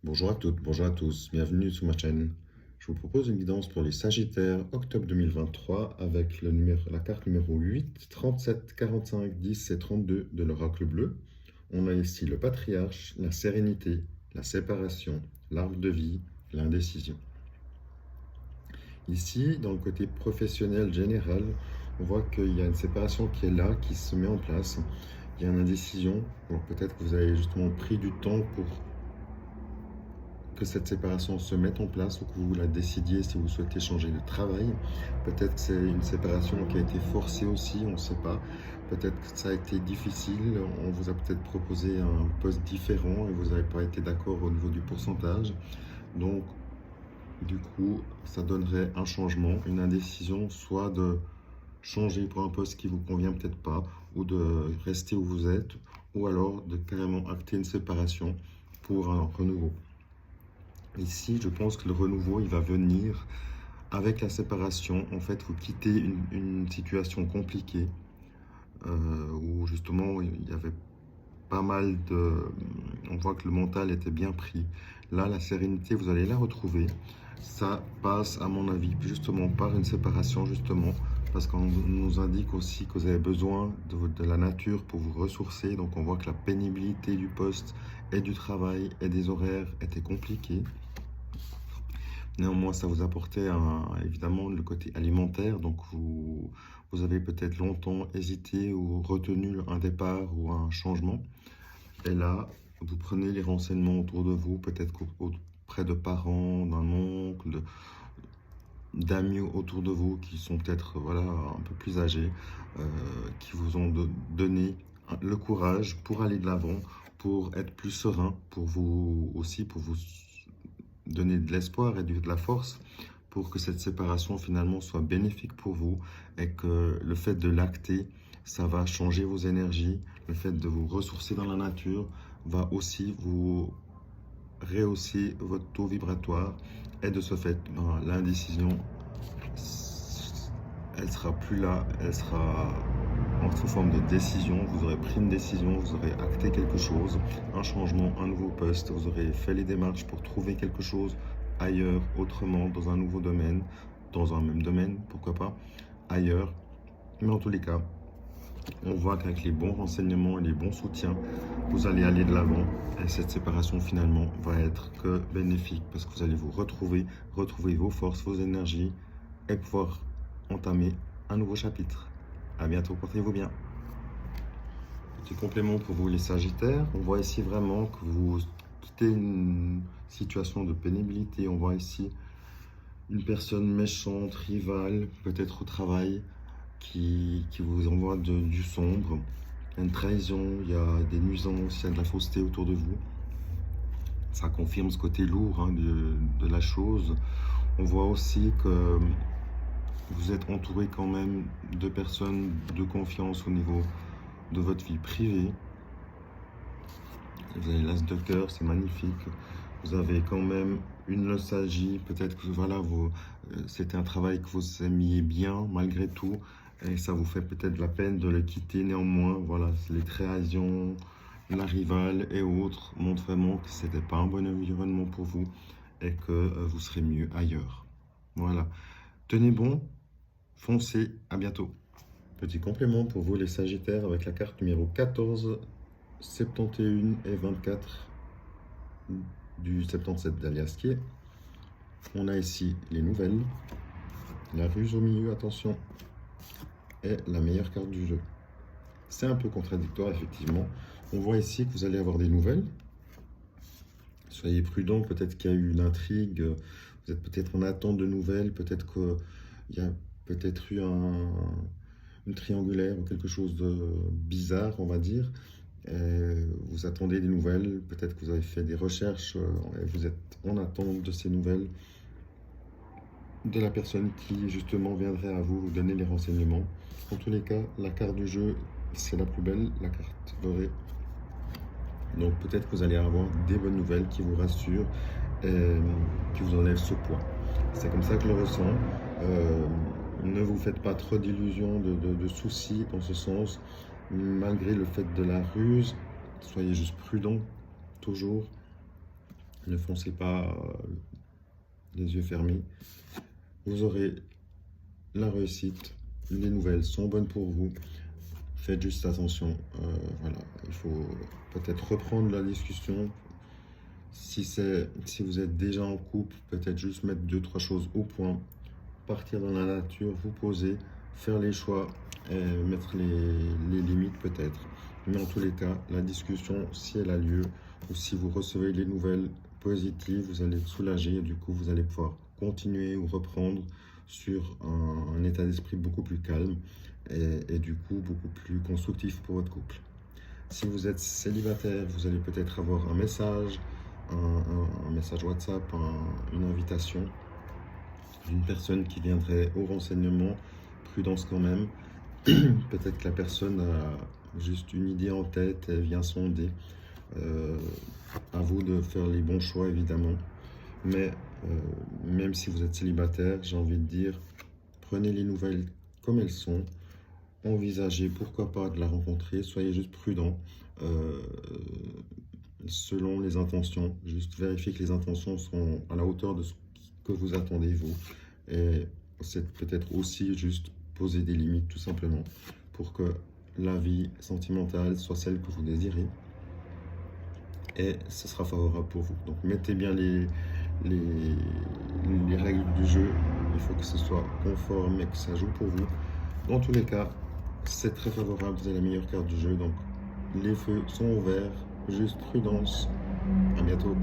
Bonjour à toutes, bonjour à tous, bienvenue sur ma chaîne. Je vous propose une guidance pour les Sagittaires octobre 2023 avec la carte numéro 8, 37, 45, 10 et 32 de l'oracle bleu. On a ici le patriarche, la sérénité, la séparation, l'arbre de vie, l'indécision. Ici, dans le côté professionnel général, on voit qu'il y a une séparation qui est là, qui se met en place. Il y a une indécision. Alors peut-être que vous avez justement pris du temps pour que cette séparation se mette en place ou que vous la décidiez si vous souhaitez changer de travail. Peut-être que c'est une séparation qui a été forcée aussi, on ne sait pas. Peut-être que ça a été difficile, on vous a peut-être proposé un poste différent et vous n'avez pas été d'accord au niveau du pourcentage. Donc, du coup, ça donnerait un changement, une indécision, soit de changer pour un poste qui vous convient peut-être pas, ou de rester où vous êtes, ou alors de carrément acter une séparation pour un renouveau. Ici, je pense que le renouveau, il va venir avec la séparation. En fait, vous quittez une situation compliquée où justement il y avait pas mal de... On voit que le mental était bien pris. Là, la sérénité, vous allez la retrouver. Ça passe, à mon avis, justement par une séparation, justement, parce qu'on nous indique aussi que vous avez besoin de la nature pour vous ressourcer. Donc, on voit que la pénibilité du poste et du travail et des horaires était compliquée. Néanmoins, ça vous apportait évidemment le côté alimentaire, donc vous avez peut-être longtemps hésité ou retenu un départ ou un changement. Et là, vous prenez les renseignements autour de vous, peut-être auprès de parents, d'un oncle, d'amis autour de vous qui sont peut-être voilà, un peu plus âgés, euh, qui vous ont donné le courage pour aller de l'avant, pour être plus serein, pour vous aussi, pour vous donner de l'espoir et de la force pour que cette séparation finalement soit bénéfique pour vous et que le fait de l'acter, ça va changer vos énergies. Le fait de vous ressourcer dans la nature va aussi vous rehausser votre taux vibratoire et de ce fait, l'indécision, elle sera plus là, elle sera en sous forme de décision. Vous aurez pris une décision, vous aurez acté quelque chose, un changement, un nouveau poste, vous aurez fait les démarches pour trouver quelque chose ailleurs, autrement, dans un nouveau domaine, dans un même domaine, pourquoi pas, ailleurs. Mais en tous les cas, on voit qu'avec les bons renseignements et les bons soutiens, vous allez aller de l'avant et cette séparation finalement va être que bénéfique parce que vous allez vous retrouver vos forces, vos énergies et pouvoir entamer un nouveau chapitre. À bientôt, portez-vous bien. Petit complément pour vous les Sagittaires, on voit ici vraiment que vous quittez une situation de pénibilité. On voit ici une personne méchante, rivale, peut-être au travail, qui vous envoie du sombre. Il y a une trahison, il y a des nuisances, il y a de la fausseté autour de vous. Ça confirme ce côté lourd de la chose. On voit aussi que vous êtes entouré quand même de personnes de confiance au niveau de votre vie privée. Vous avez l'as de cœur, c'est magnifique. Vous avez quand même une nostalgie. Peut-être que voilà, c'était un travail que vous aimiez bien malgré tout. Et ça vous fait peut-être la peine de le quitter néanmoins. Voilà, les trahisons, la rivale et autres montrent vraiment que ce n'était pas un bon environnement pour vous et que vous serez mieux ailleurs. Voilà. Tenez bon, foncez, à bientôt. Petit complément pour vous les Sagittaires avec la carte numéro 14, 71 et 24 du 77 d'Aliaskier. On a ici les nouvelles, la ruse au milieu, attention, et la meilleure carte du jeu. C'est un peu contradictoire, effectivement. On voit ici que vous allez avoir des nouvelles. Soyez prudents, peut-être qu'il y a eu une intrigue, vous êtes peut-être en attente de nouvelles, peut-être qu'il y a peut-être eu une triangulaire ou quelque chose de bizarre, on va dire. Vous attendez des nouvelles, peut-être que vous avez fait des recherches et vous êtes en attente de ces nouvelles de la personne qui justement viendrait à vous, vous donner les renseignements. En tous les cas, la carte du jeu, c'est la plus belle, la carte dorée. Donc peut-être que vous allez avoir des bonnes nouvelles qui vous rassurent et qui vous enlèvent ce poids. C'est comme ça que je le ressens. Ne vous faites pas trop d'illusions, de soucis dans ce sens. Malgré le fait de la ruse, soyez juste prudent, toujours. Ne foncez pas les yeux fermés. Vous aurez la réussite. Les nouvelles sont bonnes pour vous. Faites juste attention. Voilà, il faut peut-être reprendre la discussion. Si vous êtes déjà en couple, peut-être juste mettre deux, trois choses au point. Partir dans la nature, vous poser, faire les choix, et mettre les limites peut-être. Mais en tous les cas, la discussion, si elle a lieu, ou si vous recevez les nouvelles positives, vous allez être soulagé et du coup, vous allez pouvoir continuer ou reprendre sur un état d'esprit beaucoup plus calme et du coup beaucoup plus constructif pour votre couple. Si vous êtes célibataire, vous allez peut-être avoir un message, un message WhatsApp, une invitation d'une personne qui viendrait au renseignement. Prudence quand même. Peut-être que la personne a juste une idée en tête et vient sonder. À vous de faire les bons choix évidemment. Mais même si vous êtes célibataire, j'ai envie de dire, prenez les nouvelles comme elles sont. Envisagez pourquoi pas de la rencontrer. Soyez juste prudent. Selon les intentions, juste vérifiez que les intentions sont à la hauteur de ce que vous attendez vous. Et c'est peut-être aussi juste poser des limites tout simplement pour que la vie sentimentale soit celle que vous désirez et ce sera favorable pour vous. Donc mettez bien les règles du jeu, il faut que ce soit conforme et que ça joue pour vous. Dans tous les cas, c'est très favorable, vous avez la meilleure carte du jeu, donc les feux sont ouverts, juste prudence. À bientôt.